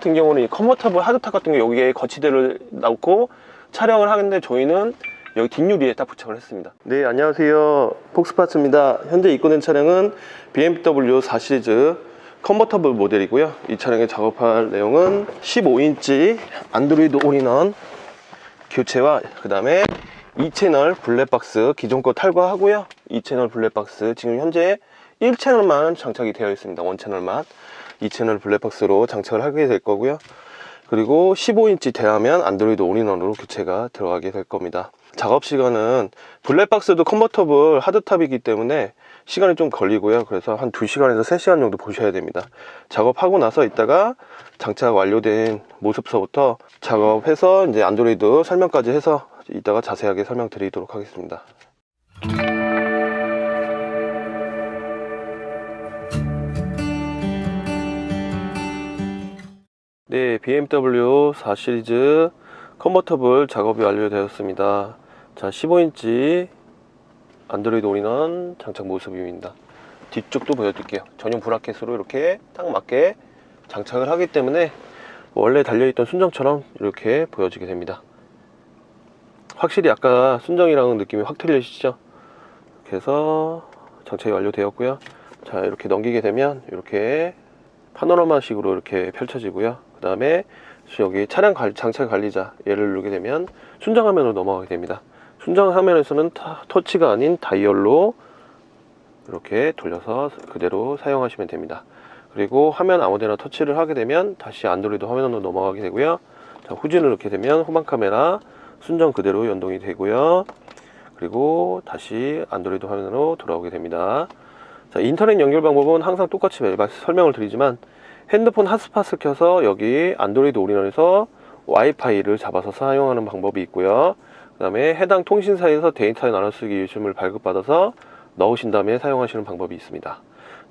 같은 경우는 이 컨버터블 하드탑 같은 경우 여기에 거치대를 넣고 촬영을 하는데 저희는 여기 뒷유리에 딱 부착을 했습니다. 네, 안녕하세요. 폭스파츠입니다. 현재 입고된 차량은 BMW 4 시리즈 컨버터블 모델이고요. 이 차량에 작업할 내용은 15인치 안드로이드 올인원 교체와 그 다음에 2채널 블랙박스 기존 거 탈거하고요. 2채널 블랙박스 지금 현재 1채널만 장착이 되어 있습니다. 1채널만 2채널 블랙박스로 장착을 하게 될 거고요. 그리고 15인치 대화면 안드로이드 올인원으로 교체가 들어가게 될 겁니다. 작업 시간은 블랙박스도 컨버터블 하드탑이기 때문에 시간이 좀 걸리고요. 그래서 한 2시간에서 3시간 정도 보셔야 됩니다. 작업하고 나서 이따가 장착 완료된 모습서부터 작업해서 이제 안드로이드 설명까지 해서 이따가 자세하게 설명드리도록 하겠습니다. 네, BMW 4 시리즈 컨버터블 작업이 완료되었습니다. 자, 15인치 안드로이드 올인원 장착 모습입니다. 뒤쪽도 보여드릴게요. 전용 브라켓으로 이렇게 딱 맞게 장착을 하기 때문에 원래 달려있던 순정처럼 이렇게 보여지게 됩니다. 확실히 아까 순정이랑은 느낌이 확 틀리시죠? 그래서 장착이 완료되었고요. 자, 이렇게 넘기게 되면 이렇게 파노라마 식으로 이렇게 펼쳐지고요. 그 다음에 여기 차량 장착 관리자 얘를 누르게 되면 순정 화면으로 넘어가게 됩니다. 순정 화면에서는 터치가 아닌 다이얼로 이렇게 돌려서 그대로 사용하시면 됩니다. 그리고 화면 아무데나 터치를 하게 되면 다시 안드로이드 화면으로 넘어가게 되고요. 자, 후진을 넣게 되면 후방 카메라 순정 그대로 연동이 되고요. 그리고 다시 안드로이드 화면으로 돌아오게 됩니다. 자, 인터넷 연결 방법은 항상 똑같이 설명을 드리지만 핸드폰 핫스팟을 켜서 여기 안드로이드 올인원에서 와이파이를 잡아서 사용하는 방법이 있고요. 그 다음에 해당 통신사에서 데이터 나눠쓰기 유심을 발급받아서 넣으신 다음에 사용하시는 방법이 있습니다.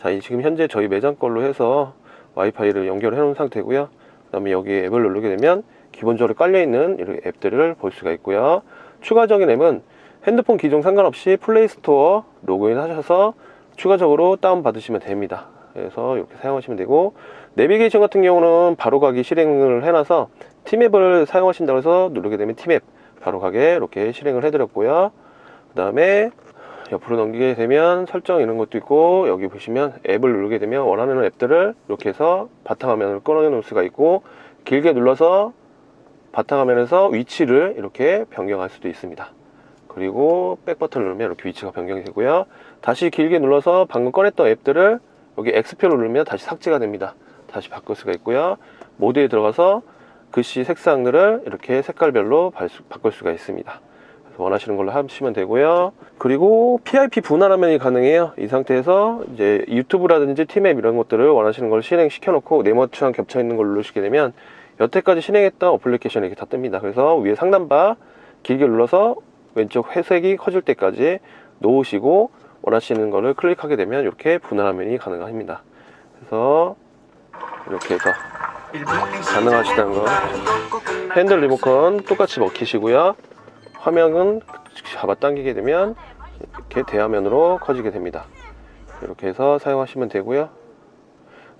자, 지금 현재 저희 매장 걸로 해서 와이파이를 연결해 놓은 상태고요. 그 다음에 여기 앱을 누르게 되면 기본적으로 깔려있는 이런 앱들을 볼 수가 있고요. 추가적인 앱은 핸드폰 기종 상관없이 플레이스토어 로그인 하셔서 추가적으로 다운받으시면 됩니다. 그래서 이렇게 사용하시면 되고, 내비게이션 같은 경우는 바로가기 실행을 해놔서 팀앱을 사용하신다고 해서 누르게 되면 팀앱 바로가게 이렇게 실행을 해드렸고요. 그 다음에 옆으로 넘기게 되면 설정 이런 것도 있고, 여기 보시면 앱을 누르게 되면 원하는 앱들을 이렇게 해서 바탕화면을 꺼내 놓을 수가 있고, 길게 눌러서 바탕화면에서 위치를 이렇게 변경할 수도 있습니다. 그리고 백 버튼을 누르면 이렇게 위치가 변경이 되고요. 다시 길게 눌러서 방금 꺼냈던 앱들을 여기 X표를 누르면 다시 삭제가 됩니다. 다시 바꿀 수가 있고요. 모드에 들어가서 글씨 색상들을 이렇게 색깔별로 바꿀 수가 있습니다. 그래서 원하시는 걸로 하시면 되고요. 그리고 PIP 분할 화면이 가능해요. 이 상태에서 이제 유튜브라든지 팀앱 이런 것들을 원하시는 걸 실행시켜 놓고 네모처럼 겹쳐 있는 걸 누르시게 되면 여태까지 실행했던 어플리케이션이 이렇게 다 뜹니다. 그래서 위에 상단바 길게 눌러서 왼쪽 회색이 커질 때까지 놓으시고 원하시는 거를 클릭하게 되면 이렇게 분할 화면이 가능합니다. 그래서 이렇게 해서 가능하시다는 거. 핸들 리모컨 똑같이 먹히시고요. 화면은 잡아당기게 되면 이렇게 대화면으로 커지게 됩니다. 이렇게 해서 사용하시면 되고요.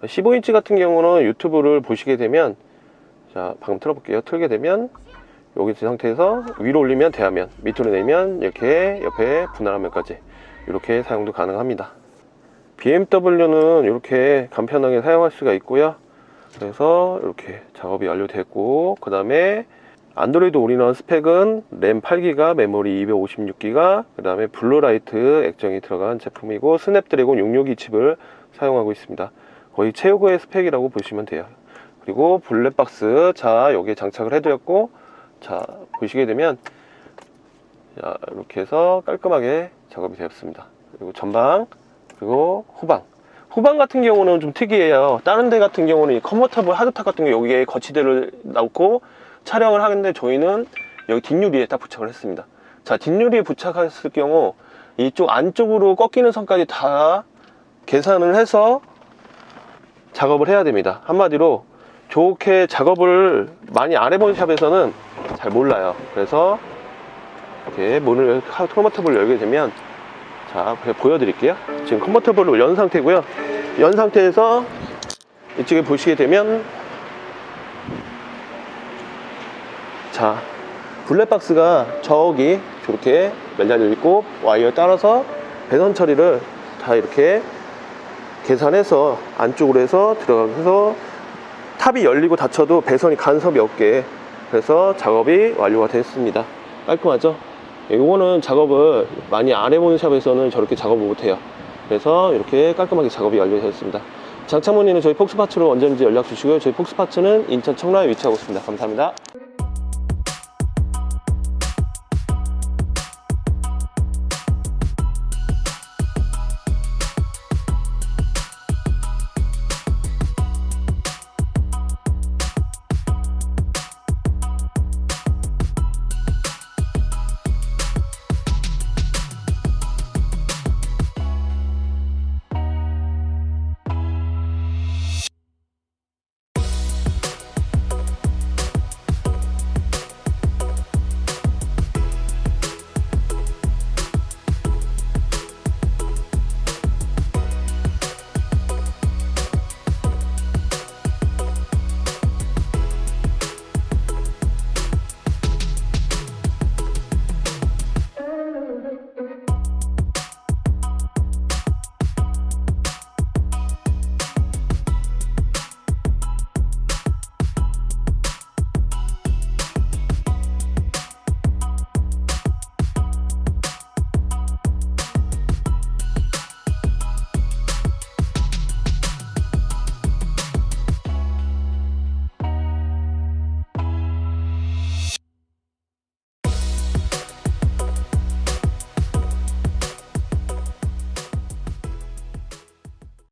15인치 같은 경우는 유튜브를 보시게 되면, 자, 방금 틀어볼게요. 틀게 되면 여기 상태에서 위로 올리면 대화면, 밑으로 내면 이렇게 옆에 분할 화면까지 이렇게 사용도 가능합니다. BMW는 이렇게 간편하게 사용할 수가 있고요. 그래서 이렇게 작업이 완료됐고, 그 다음에 안드로이드 올인원 스펙은 램 8기가, 메모리 256기가, 그 다음에 블루라이트 액정이 들어간 제품이고, 스냅드래곤 662 칩을 사용하고 있습니다. 거의 최고의 스펙이라고 보시면 돼요. 그리고 블랙박스, 자, 여기에 장착을 해드렸고, 자, 보시게 되면, 자, 이렇게 해서 깔끔하게 작업이 되었습니다. 그리고 전방, 그리고 후방 같은 경우는 좀 특이해요. 다른 데 같은 경우는 컨버터블 하드탑 같은 경우 여기에 거치대를 넣고 촬영을 하는데 저희는 여기 뒷유리에 딱 부착을 했습니다. 자, 뒷유리에 부착했을 경우 이쪽 안쪽으로 꺾이는 선까지 다 계산을 해서 작업을 해야 됩니다. 한마디로 좋게 작업을 많이 안 해본 샵에서는 잘 몰라요. 그래서 이렇게 문을 컨버터블을 열게 되면, 자, 보여드릴게요. 지금 컨버터블을 연 상태고요. 연 상태에서 이쪽에 보시게 되면 자, 블랙박스가 저기 저렇게 매달려 있고 와이어 따라서 배선 처리를 다 이렇게 계산해서 안쪽으로 해서 들어가면서 탑이 열리고 닫혀도 배선이 간섭이 없게 그래서 작업이 완료가 됐습니다. 깔끔하죠? 요거는 작업을 많이 안 해보는 샵에서는 저렇게 작업을 못해요. 그래서 이렇게 깔끔하게 작업이 완료되었습니다. 장착 문의는 저희 폭스파츠로 언제든지 연락 주시고요. 저희 폭스파츠는 인천 청라에 위치하고 있습니다. 감사합니다.